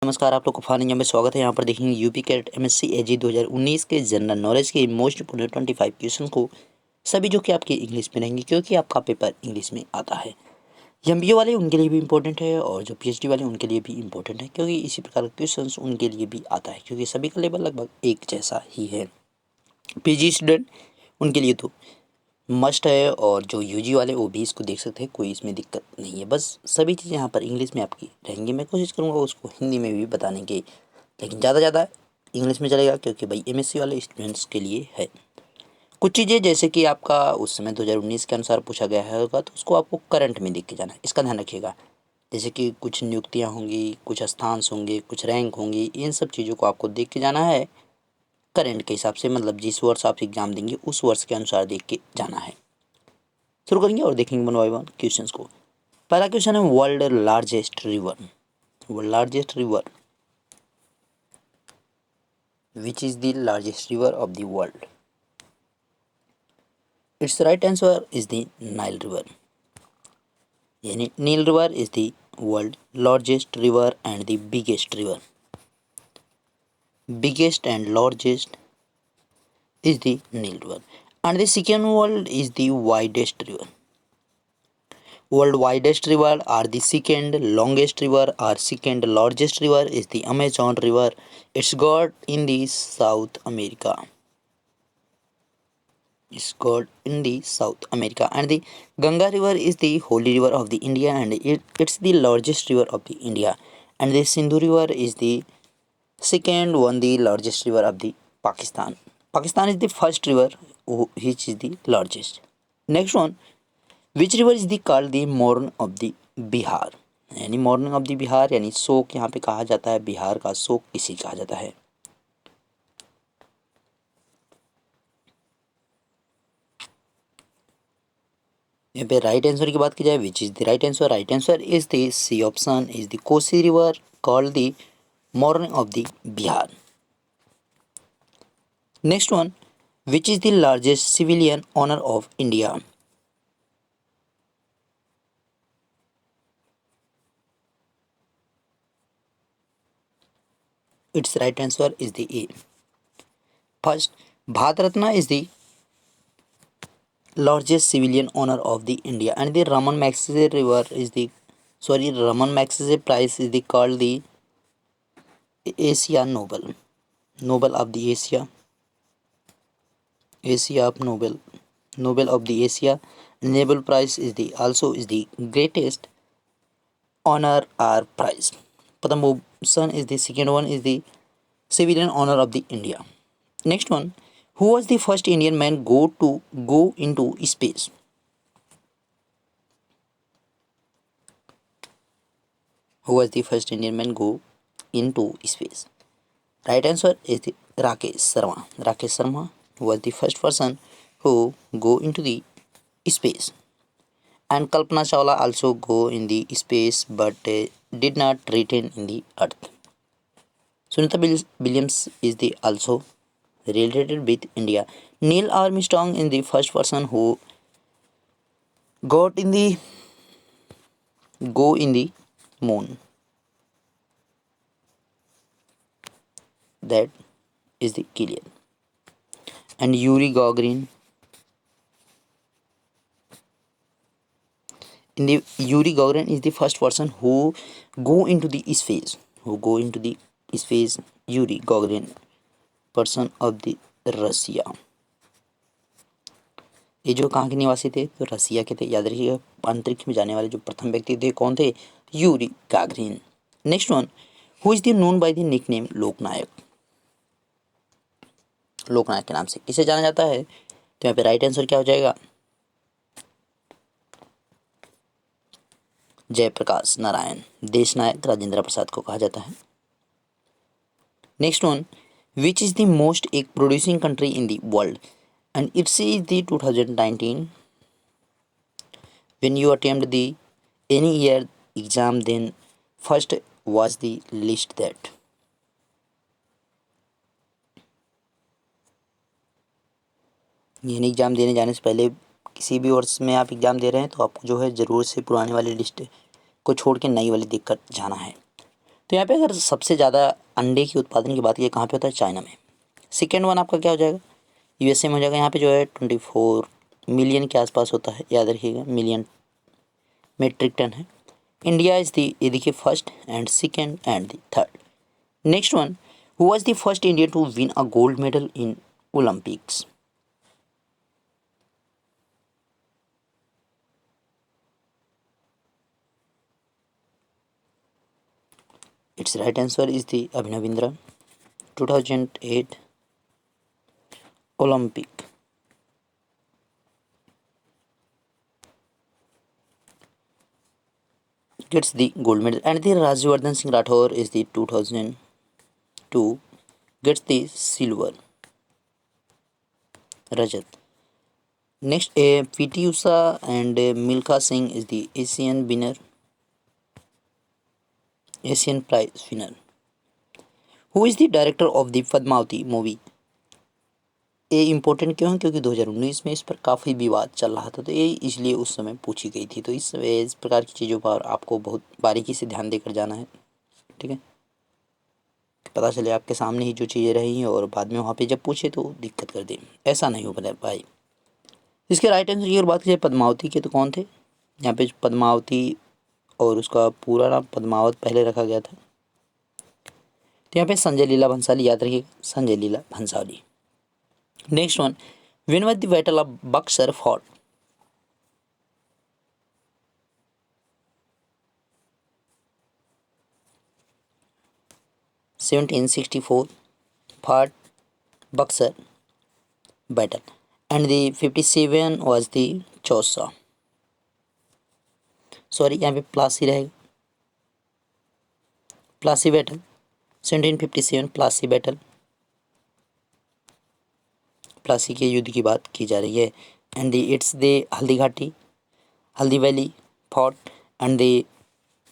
नमस्कार, आप लोग को फानिंग में स्वागत है। यहाँ पर देखेंगे यूपी कैट एमएससी एजी 2019 के जनरल नॉलेज के मोस्ट इंपोर्टेंट 25 क्वेश्चन को, सभी जो कि आपके इंग्लिश में रहेंगे क्योंकि आपका पेपर इंग्लिश में आता है। एमबीए वाले उनके लिए भी इंपॉर्टेंट है और जो पीएचडी वाले उनके लिए भी इंपॉर्टेंट है क्योंकि इसी प्रकार का क्वेश्चन उनके लिए भी आता है क्योंकि सभी का लेवल लगभग एक जैसा ही है। पीजी स्टूडेंट उनके लिए तो मस्ट है और जो यूजी वाले वो भी इसको देख सकते हैं, कोई इसमें दिक्कत नहीं है। बस सभी चीज़ें यहाँ पर इंग्लिश में आपकी रहेंगी। मैं कोशिश करूँगा उसको हिंदी में भी बताने की, लेकिन ज़्यादा इंग्लिश में चलेगा क्योंकि भाई एमएससी वाले स्टूडेंट्स के लिए है। कुछ चीज़ें जैसे कि आपका उस समय 2019 के अनुसार पूछा गया है होगा तो उसको आपको करंट में देख के जाना है, इसका ध्यान रखिएगा। जैसे कि कुछ नियुक्तियाँ होंगी, कुछ स्थान होंगे, कुछ रैंक होंगी, इन सब चीज़ों को आपको देख के जाना है करंट के हिसाब से, मतलब जिस वर्ष आप एग्ज़ाम देंगे उस वर्ष के अनुसार देख के जाना है। शुरू करेंगे और देखेंगे वन बाय वन क्वेश्चंस को। पहला क्वेश्चन है world largest river. World largest river, which is the largest river of the world? Its right answer is the Nile river. यानी नील river is the world largest river and the biggest river. Biggest and largest is the Nile river, and the second world is the widest river. World widest river or the second longest river or second largest river is the Amazon river. It's got in the South America. It's got in the South America, and the Ganga river is the holy river of the India, and it's the largest river of the India, and the Sindhu river is the second one, the largest river of the Pakistan. Pakistan is the first river which is the largest. Next one, which river is the called the morn of the Bihar? यानी morning of the Bihar यानी शोक यहाँ पे कहा जाता है, बिहार का शोक इसी कहा जाता है। यहाँ पे राइट आंसर की बात की जाए, which is the right answer? Right answer is the C option is the Kosi river called the mourning of the Bihar. Next one, which is the largest civilian honor of India? Its right answer is the A. First, Bharat Ratna is the largest civilian honor of the India, and the Raman Magsaysay River is the Raman Magsaysay Prize is the called the Asia Nobel, Nobel of the Asia, Asia of Nobel, Nobel of the Asia. Nobel Prize is the also is the greatest honor or prize. Padma Bhushan is the second one, is the civilian honor of the India. Next one, who was the first Indian man go into space? Who was the first Indian man go into space? Right answer is the Rakesh Sharma. Rakesh Sharma was the first person who go into the space. And Kalpana Chawla also go in the space but did not return in the earth. Sunita Williams is the also related with India. Neil Armstrong is the first person who got in the go in the moon. That is the Kilian. And Yuri Gagarin. In the Yuri Gagarin is the first person who go into the space. Who go into the space? Yuri Gagarin, person of the रसिया। ये जो कहाँ के निवासी थे? तो रसिया के थे। याद रखिएगा, अंतरिक्ष में जाने वाले जो प्रथम व्यक्ति थे कौन थे? Yuri Gagarin. Next one, who is the known by the nickname Loknayak? Loknayak के नाम से किसे जाना जाता है? तो यहाँ पे राइट आंसर क्या हो जाएगा? जयप्रकाश नारायण। देश नायक राजेंद्र प्रसाद को कहा जाता है। Next one, which is the most egg producing country in the world? And it's the 2019 when you attempt the any year exam, then first was the list that यानी एग्ज़ाम देने जाने से पहले किसी भी वर्ष में आप एग्ज़ाम दे रहे हैं तो आपको जो है ज़रूर से पुराने वाली लिस्ट को छोड़ के नई वाली देख कर जाना है। तो यहाँ पे अगर सबसे ज़्यादा अंडे की उत्पादन की बात की कहाँ पे होता है, चाइना में। सेकेंड वन आपका क्या हो जाएगा, यूएसए में हो जाएगा। यहाँ पे जो है 24 मिलियन के आसपास होता है, याद रखिएगा, मिलियन मेट्रिक टन है। इंडिया इज दी, ये देखिए, first and second and the third. Next one, who was the first Indian to win a gold medal in Olympics? Its right answer is the Abhinav Bindra, 2008 Olympic. Gets the gold medal, and the Rajyavardhan Singh Rathore is the 2002 gets the silver, Rajat. Next, PT Usha and Milkha Singh is the Asian prize winner. Who is the director of the Padmavati movie? ये important क्यों है, क्योंकि 2019 में इस पर काफ़ी विवाद चल रहा था, तो ये इसलिए उस समय पूछी गई थी। तो इस प्रकार की चीज़ों पर आपको बहुत बारीकी से ध्यान देकर जाना है, ठीक है, पता चले आपके सामने ही जो चीज़ें रही हैं और बाद में वहाँ पे जब पूछे तो दिक्कत कर दे, ऐसा नहीं हो पाए भाई। इसके राइट आंसर की अगर बात करें पद्मावती के, तो कौन थे यहाँ पे? पद्मावती और उसका पूरा नाम पद्मावत पहले रखा गया था। तो यहाँ पे संजय लीला भंसाली, याद रखिएगा, Sanjay Leela Bhansali. Next one, when was the battle of Buxar fought? (1764) fought Buxar battle, and the 57 was the Chausa. Sorry, यहाँ पे प्लासी रहेगा, प्लासी बैटल, 1757 प्लासी बैटल, प्लासी के युद्ध की बात की जा रही है। And the it's the Haldi Ghati, Haldi valley fought, and the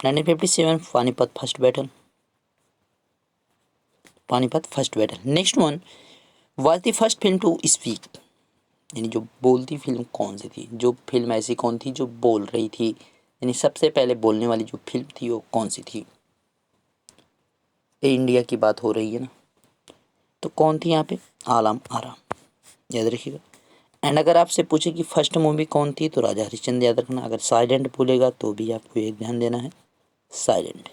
1957 Panipat first battle, Panipat first battle. Next one, was the first film to speak, यानी जो बोलती फिल्म कौन सी थी, जो फिल्म ऐसी कौन थी जो बोल रही थी, यानी सबसे पहले बोलने वाली जो फिल्म थी वो कौन सी थी? ये इंडिया की बात हो रही है ना, तो कौन थी यहाँ पे? आलम आरा, याद रखिएगा। एंड अगर आपसे पूछे कि फर्स्ट मूवी कौन थी, तो राजा हरिश्चंद्र याद रखना। अगर साइलेंट बोलेगा तो भी आपको एक ध्यान देना है, साइलेंट।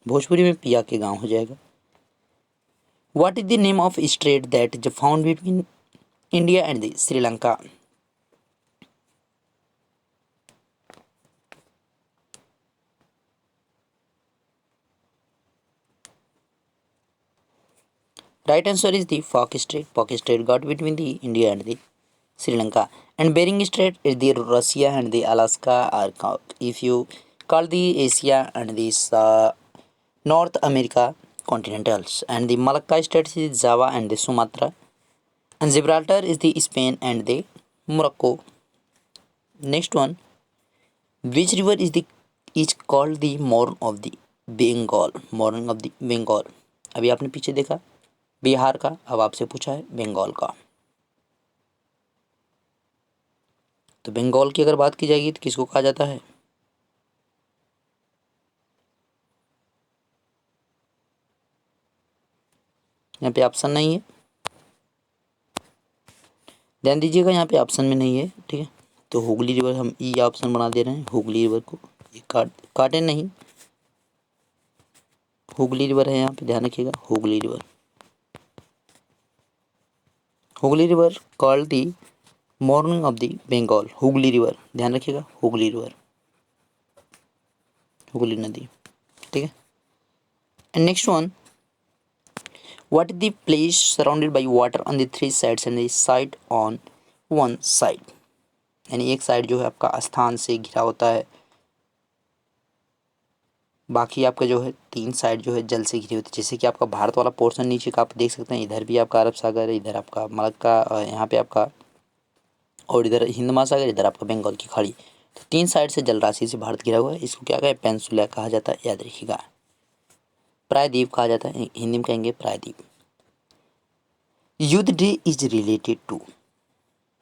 भोजपुरी में पिया के गाँव हो जाएगा। What is the name of strait that ज found between India and the Sri Lanka? Right answer is the Fock Strait. Fock Strait got between the India and the Sri Lanka. And Bering Strait is the Russia and the Alaska are if you call the Asia and this North America continentals. And the Malacca Strait is Java and the Sumatra. And Gibraltar is the Spain and the Morocco. Next one, which river is called the Morn of the Bengal? Morn of the Bengal. अभी आपने पीछे देखा बिहार का, अब आपसे पूछा है बंगाल का। तो बंगाल की अगर बात की जाएगी तो किसको कहा जाता है? यहाँ पे ऑप्शन नहीं है, ध्यान दीजिएगा, यहाँ पे ऑप्शन में नहीं है, ठीक है। तो हुगली रिवर हम ई ऑप्शन बना दे रहे हैं, हुगली रिवर को, ये काटे नहीं, हुगली रिवर है यहाँ पे, ध्यान रखिएगा, Hooghly river. Hooghly river called the morning of the Bengal, Hooghly river, ध्यान रखिएगा, हुगली रिवर, हुगली नदी, ठीक है। And next one, what is the place surrounded by water on the three sides and the side on one side? यानी एक साइड जो है आपका स्थान से घिरा होता है, बाकी आपका जो है तीन साइड जो है जल से घिरी होती है। जैसे कि आपका भारत वाला पोर्शन नीचे का आप देख सकते हैं, इधर भी आपका अरब सागर है, इधर आपका मलक्का, यहाँ पे आपका, और इधर हिंद महासागर, इधर आपका बंगाल की खाड़ी। तो तीन साइड से जल राशि से भारत घिरा हुआ है। इसको क्या कहें? पेंसुला कहा जाता है, याद रखिएगा। प्रायद्वीप कहा जाता है, हिंदी में कहेंगे प्रायद्वीप। युद्ध डे इज रिलेटेड टू,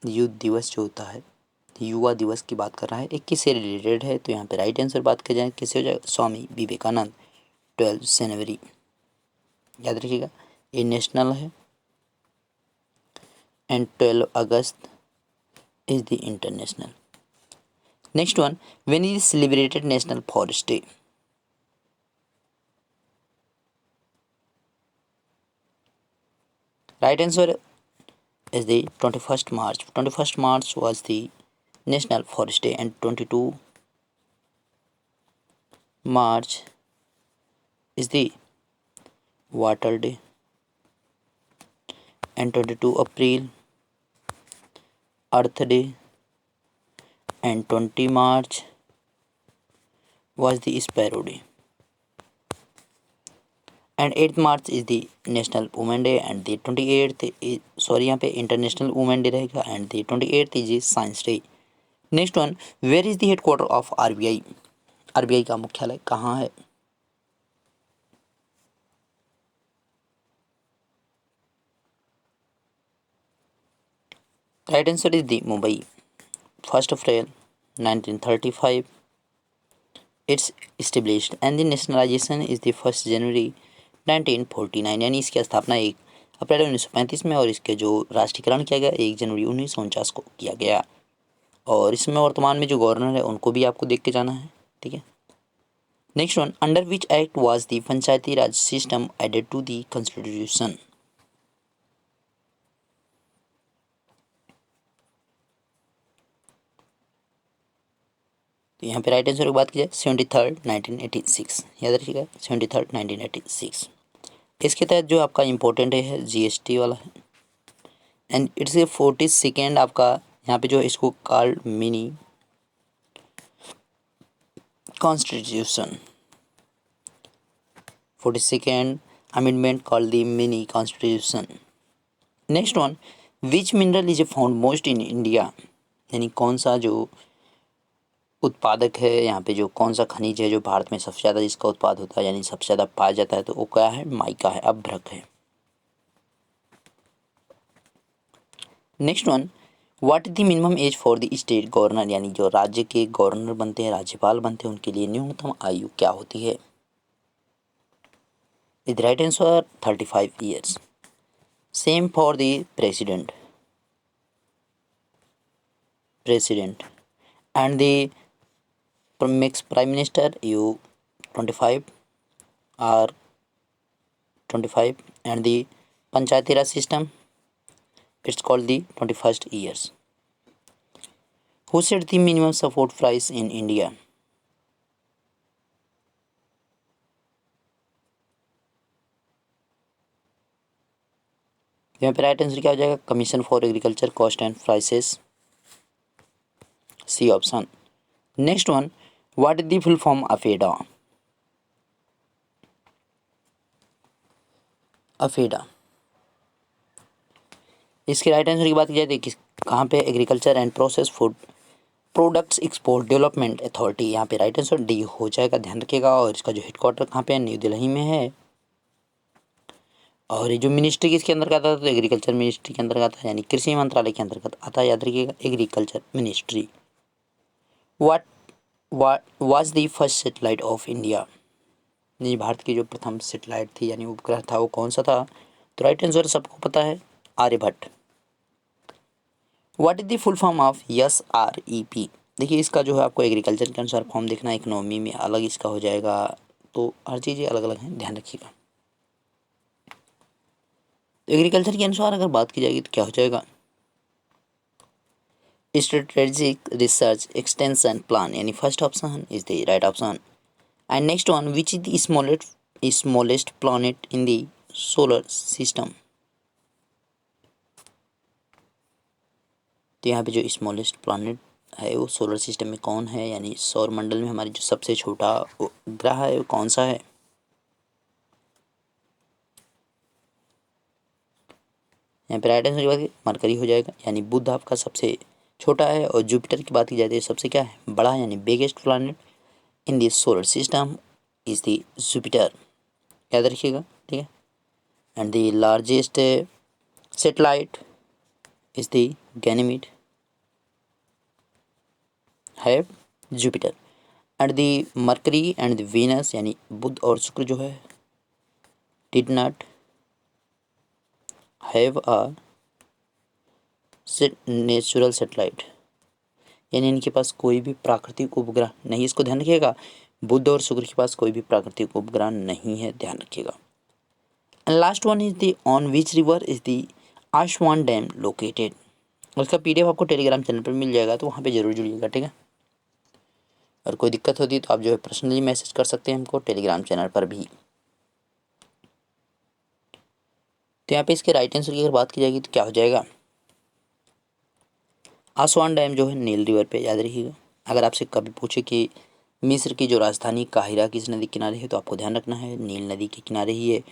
युद्ध दिवस जो होता है, युवा दिवस की बात कर रहा है, एक किससे रिलेटेड है? तो यहाँ पे राइट आंसर बात की जाए किससे हो जाएगा? स्वामी विवेकानंद। 12 जनवरी, याद रखिएगा, ये नेशनल है, and 12 August is the international. Next one, when is celebrated national forest day? Right answer is the 21st March. 21st March was the National Forest Day, and 22 March is the Water Day, and 22 April Earth Day, and 20 March was the Sparrow Day, and 8th March is the National Women Day, and the 28th is, sorry यहाँ पे International Women Day रहेगा, and the 28th is the Science Day. Next one, where is the headquarter of RBI? RBI का मुख्यालय कहाँ है? Right answer is the Mumbai. 1 April 1935 it's established, and the nationalisation is the 1 January 1949, यानी इसकी स्थापना 1 अप्रैल 1935 में, और इसके जो राष्ट्रीयकरण किया गया 1 जनवरी 1949 को किया गया। और इसमें वर्तमान में जो गवर्नर है उनको भी आपको देख के जाना है, ठीक है। Next one, under which act was the Panchayati Raj system added to the constitution? तो यहाँ पे राइट आंसर की बात की जाए 73rd 1986, याद रखिएगा 73rd 1986। इसके तहत जो आपका इम्पोर्टेंट है जीएसटी वाला है, एंड इट्स 42nd आपका यहाँ पे जो इसको called mini constitution, 42nd amendment called the mini constitution. Next one, which mineral is found most in India? यानी कौन सा जो उत्पादक है यहाँ पे, जो कौन सा खनिज है जो भारत में सबसे ज़्यादा जिसका उत्पाद होता है, यानी सबसे ज़्यादा पाया जाता है, तो वो क्या है? माइका है, अभ्रक है। Next one, what is the minimum age for the state governor? यानी जो राज्य के गवर्नर बनते हैं, राज्यपाल बनते हैं, उनके लिए न्यूनतम आयु क्या होती है? Is right answer 35 years. Same for the president and the prime minister, you 25 or 25, and the panchayati raj system, it's called the 21st years. Who set the minimum support price in India? यहाँ पे right answer क्या हो जाएगा? Commission for agriculture cost and prices, C option. Next one, what is the full form APEDA? APEDA, इसके right answer की बात की जाए तो कहाँ पे? Agriculture and process food products export development authority, यहाँ पे राइट आंसर डी हो जाएगा, ध्यान रखिएगा। और इसका जो हेडक्वार्टर कहाँ पे है? न्यू दिल्ली में है। और ये जो मिनिस्ट्री किसके अंदर आता है? तो एग्रीकल्चर मिनिस्ट्री के अंदर आता है, यानी कृषि मंत्रालय के अंतर्गत आता है, याद रखिएगा, agriculture ministry. What was the first satellite of India? ये भारत की जो प्रथम सैटेलाइट थी यानी उपग्रह था, वो कौन सा था? तो राइट आंसर सबको पता है, Aryabhatta. What is the full form of SREP? देखिए इसका जो है आपको एग्रीकल्चर के अनुसार फॉर्म देखना, इकोनॉमी में अलग इसका हो जाएगा, तो हर चीज़ें अलग अलग हैं, ध्यान रखिएगा। तो एग्रीकल्चर के अनुसार अगर बात की जाएगी तो क्या हो जाएगा? स्ट्रेटेजिक रिसर्च एक्सटेंशन प्लान, यानी first option is the right option. And next one, which is the smallest planet in the solar system? तो यहाँ पे जो स्मॉलेस्ट प्लैनेट है वो सोलर सिस्टम में कौन है, यानी सौर मंडल में हमारी जो सबसे छोटा ग्रह है वो कौन सा है? यहाँ पे राइट आंसर की बात मरकरी हो जाएगा, यानी बुध आपका सबसे छोटा है। और जुपिटर की बात की जाती है सबसे क्या है? बड़ा है, यानी biggest planet in the solar system is the Jupiter, याद रखिएगा, ठीक है। And the largest satellite is the Ganymede है Jupiter. And the Mercury and the Venus यानी बुध और शुक्र जो है did not have a natural satellite, यानी इनके पास कोई भी प्राकृतिक उपग्रह नहीं। इसको ध्यान रखिएगा, बुध और शुक्र के पास कोई भी प्राकृतिक उपग्रह नहीं है, ध्यान रखिएगा। And last one is the on which river is the आसवान dam located. उसका PDF आपको टेलीग्राम चैनल पर मिल जाएगा, तो वहाँ पे जरूर जुड़िएगा, ठीक है। और कोई दिक्कत होती है तो आप जो है पर्सनली मैसेज कर सकते हैं हमको टेलीग्राम चैनल पर भी। तो यहाँ पे इसके राइट आंसर की अगर बात की जाएगी तो क्या हो जाएगा, आसवान डैम जो है नील रिवर पे, याद रखिएगा। अगर आपसे कभी पूछे कि मिस्र की जो राजधानी काहिरा किस नदी के किनारे है, तो आपको ध्यान रखना है नील नदी के किनारे ही है।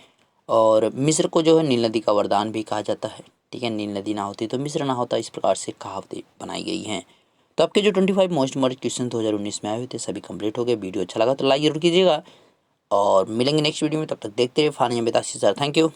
और मिस्र को जो है नील नदी का वरदान भी कहा जाता है, ठीक है। नील नदी ना होती तो मिस्र ना होता, इस प्रकार से कहावतें बनाई गई हैं। तो आपके जो 25 मोस्ट इम्पोर्टेंट क्वेश्चन 2019 में आए हुए थे सभी कंप्लीट हो गए। वीडियो अच्छा लगा तो लाइक जरूर कीजिएगा और मिलेंगे नेक्स्ट वीडियो में, तब तक देखते रहिए फानी बेतासी सर। Thank you.